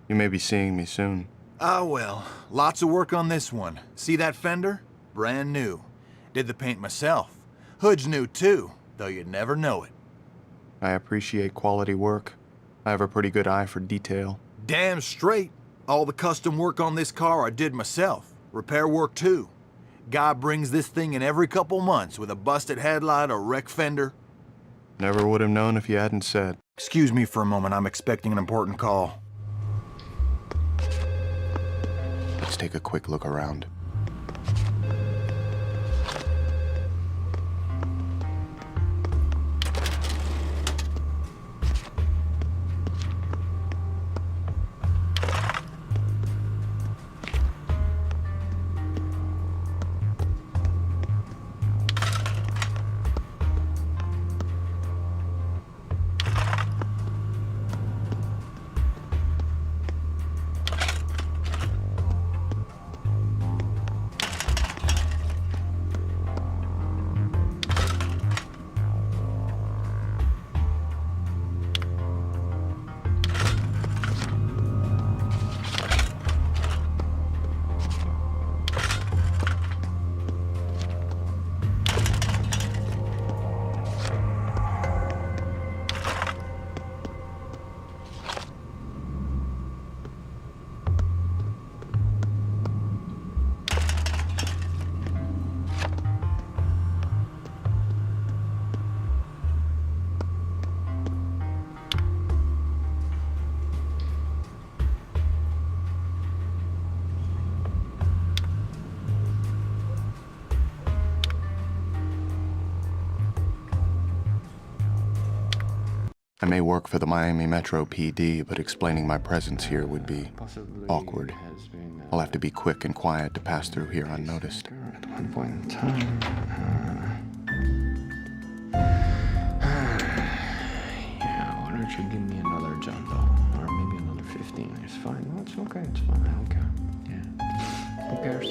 S1: You may be seeing me soon.
S10: Ah, well, lots of work on this one. See that fender? Brand new. Did the paint myself. Hood's new too, though you'd never know it.
S1: I appreciate quality work. I have a pretty good eye for detail.
S10: Damn straight. All the custom work on this car I did myself. Repair work too. Guy brings this thing in every couple months with a busted headlight or wrecked fender.
S1: Never would have known if you hadn't said.
S10: Excuse me for a moment, I'm expecting an important call.
S1: Let's take a quick look around. I may work for the Miami Metro PD, but explaining my presence here would be awkward. I'll have to be quick and quiet to pass through here unnoticed.
S6: At one point in time. Yeah, why don't you give me another Jondo? Or maybe another 15. It's fine. No, it's okay. It's fine. I don't care. Yeah. Who cares?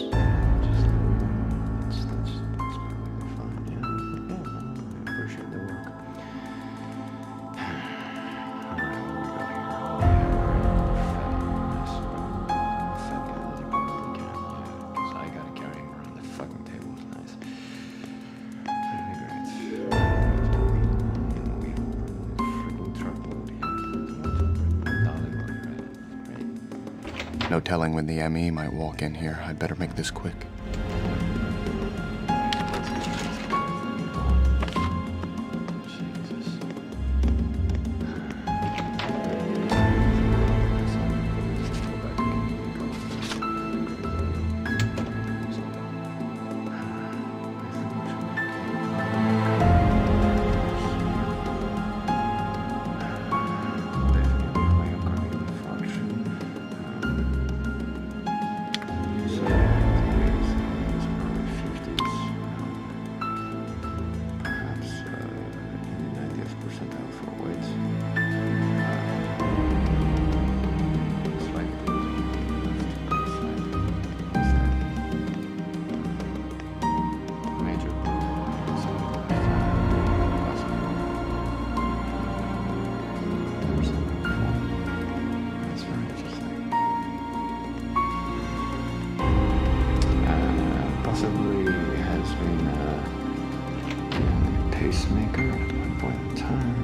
S6: Just, that's perfectly fine. Yeah. Yeah, no, I appreciate the work. Alright, what do we got here? Oh, yeah, fat guy as you probably can. Yeah, because I gotta carry him around the fucking table. It's nice.
S1: No telling when the ME might walk in here. I'd better make this quick.
S6: Possibly has been a pacemaker at one point in time.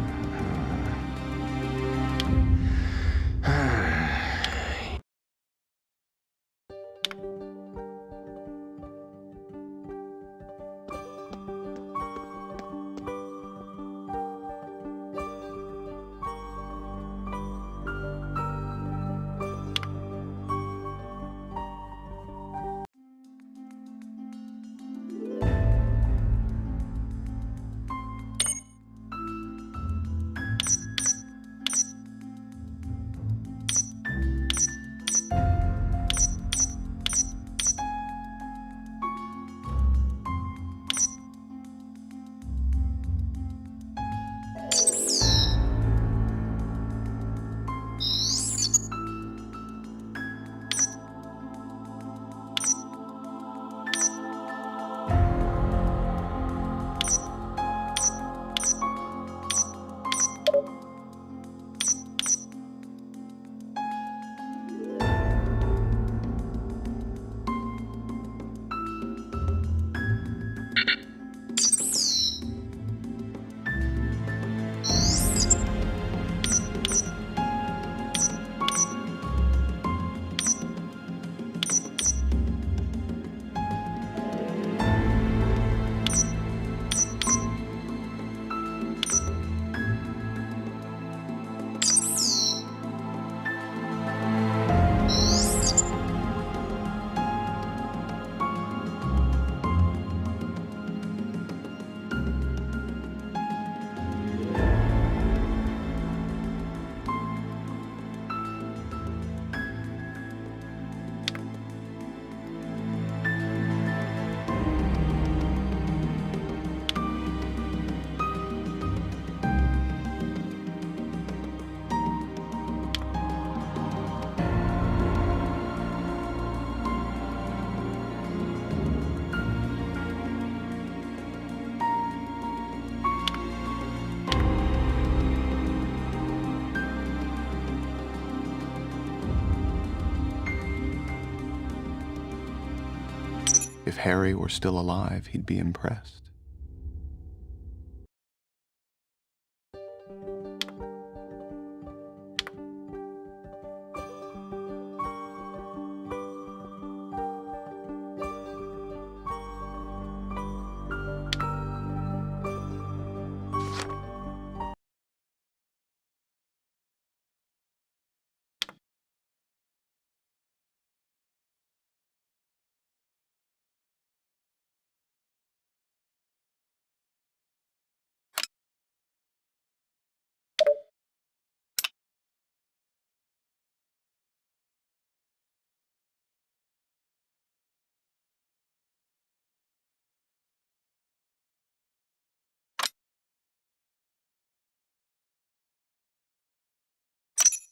S1: If Harry were still alive, he'd be impressed.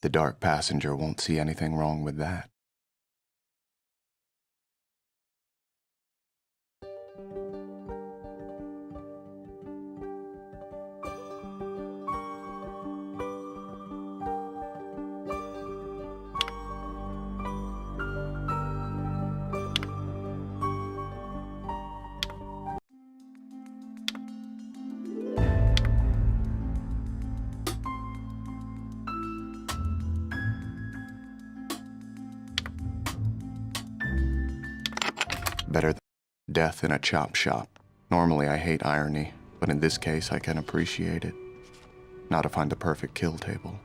S1: The dark passenger won't see anything wrong with that. Better than death in a chop shop. Normally I hate irony, but in this case I can appreciate it. Now to find the perfect kill table.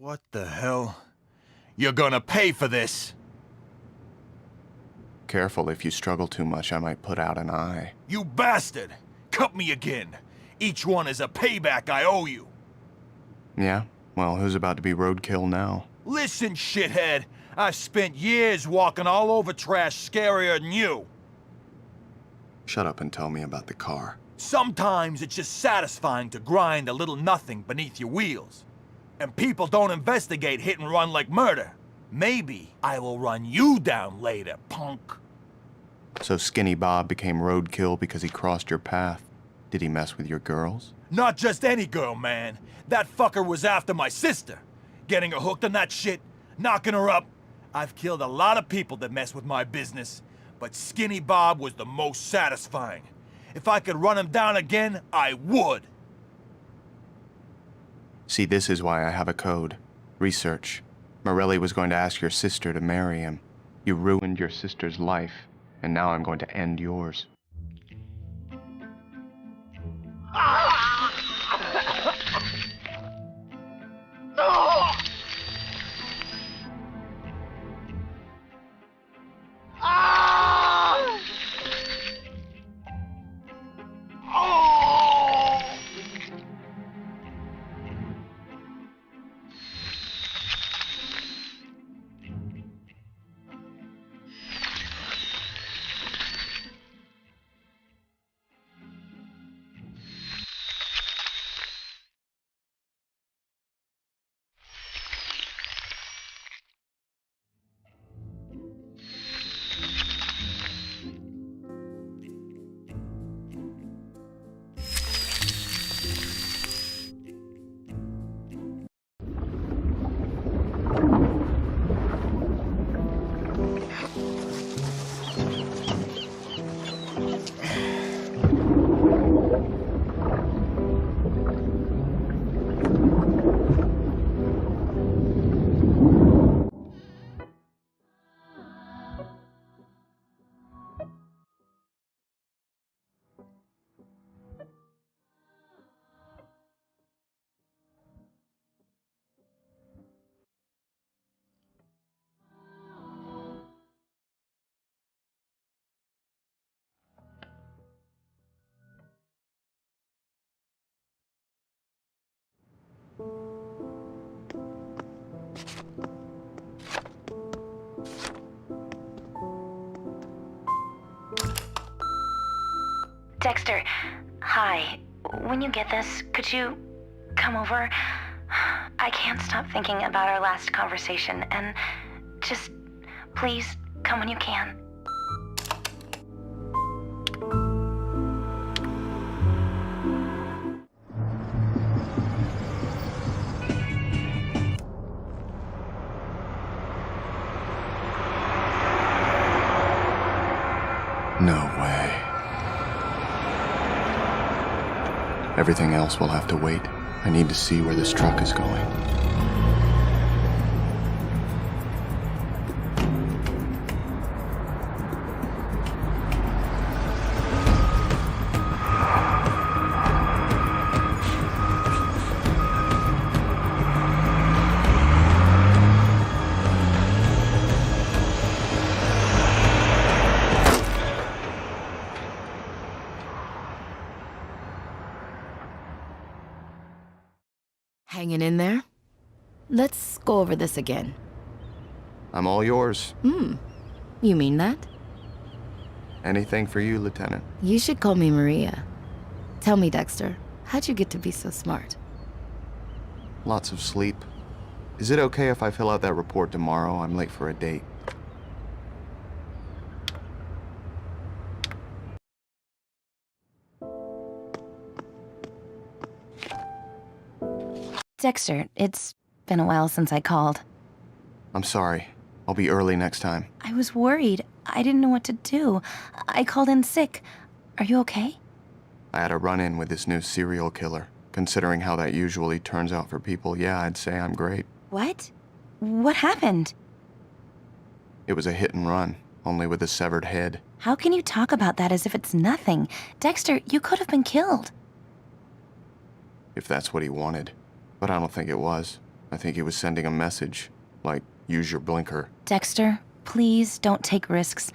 S10: What the hell? You're gonna pay for this!
S1: Careful, if you struggle too much, I might put out an eye.
S10: You bastard! Cut me again! Each one is a payback I owe you!
S1: Yeah? Well, who's about to be roadkill now?
S10: Listen, shithead! I've spent years walking all over trash scarier than you!
S1: Shut up and tell me about the car.
S10: Sometimes it's just satisfying to grind a little nothing beneath your wheels. And people don't investigate hit and run like murder. Maybe I will run you down later, punk.
S1: So Skinny Bob became roadkill because he crossed your path. Did he mess with your girls?
S10: Not just any girl, man. That fucker was after my sister. Getting her hooked on that shit, knocking her up. I've killed a lot of people that mess with my business, but Skinny Bob was the most satisfying. If I could run him down again, I would.
S1: See, this is why I have a code. Research. Morelli was going to ask your sister to marry him. You ruined your sister's life, and now I'm going to end yours.
S8: Dexter, hi. When you get this, could you come over? I can't stop thinking about our last conversation, and just please come when you can.
S1: No way. Everything else will have to wait. I need to see where this truck is going.
S4: Hanging in there? Let's go over this again.
S1: I'm all yours.
S4: You mean that?
S1: Anything for you, Lieutenant.
S4: You should call me Maria. Tell me, Dexter, how'd you get to be so smart?
S1: Lots of sleep. Is it okay if I fill out that report tomorrow? I'm late for a date.
S8: Dexter, it's been a while since I called.
S1: I'm sorry. I'll be early next time.
S8: I was worried. I didn't know what to do. I called in sick. Are you okay?
S1: I had a run-in with this new serial killer. Considering how that usually turns out for people, yeah, I'd say I'm great.
S8: What? What happened?
S1: It was a hit and run, only with a severed head.
S8: How can you talk about that as if it's nothing? Dexter, you could have been killed.
S1: If that's what he wanted. But I don't think it was. I think he was sending a message, like, use your blinker.
S8: Dexter, please don't take risks.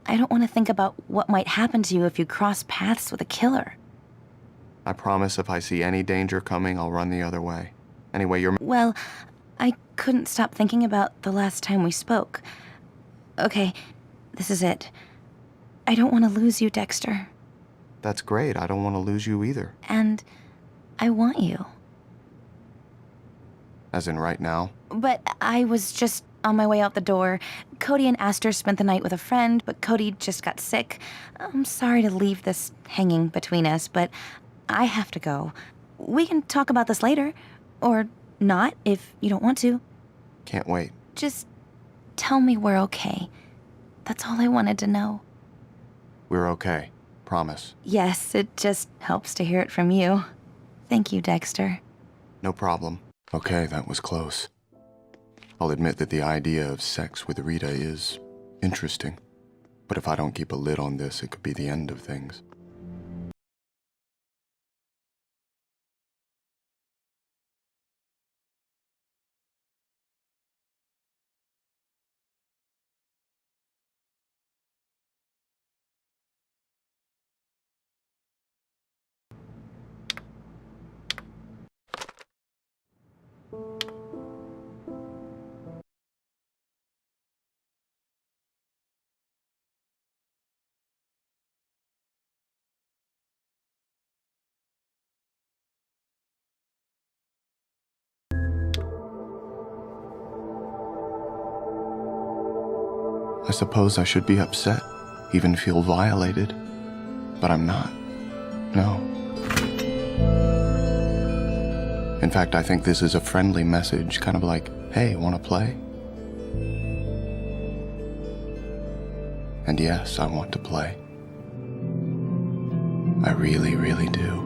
S8: I don't want to think about what might happen to you if you cross paths with a killer.
S1: I promise if I see any danger coming, I'll run the other way. Anyway, you're...
S8: Well, I couldn't stop thinking about the last time we spoke. Okay, this is it. I don't want to lose you, Dexter.
S1: That's great. I don't want to lose you either.
S8: And I want you.
S1: As in right now?
S8: But I was just on my way out the door. Cody and Astor spent the night with a friend, but Cody just got sick. I'm sorry to leave this hanging between us, but I have to go. We can talk about this later. Or not, if you don't want to.
S1: Can't wait.
S8: Just tell me we're okay. That's all I wanted to know.
S1: We're okay. Promise.
S8: Yes, it just helps to hear it from you. Thank you, Dexter.
S1: No problem. Okay, that was close. I'll admit that the idea of sex with Rita is interesting. But if I don't keep a lid on this, it could be the end of things. I suppose I should be upset, even feel violated. But I'm not. No. In fact, I think this is a friendly message, kind of like, hey, wanna play? And yes, I want to play. I really, really do.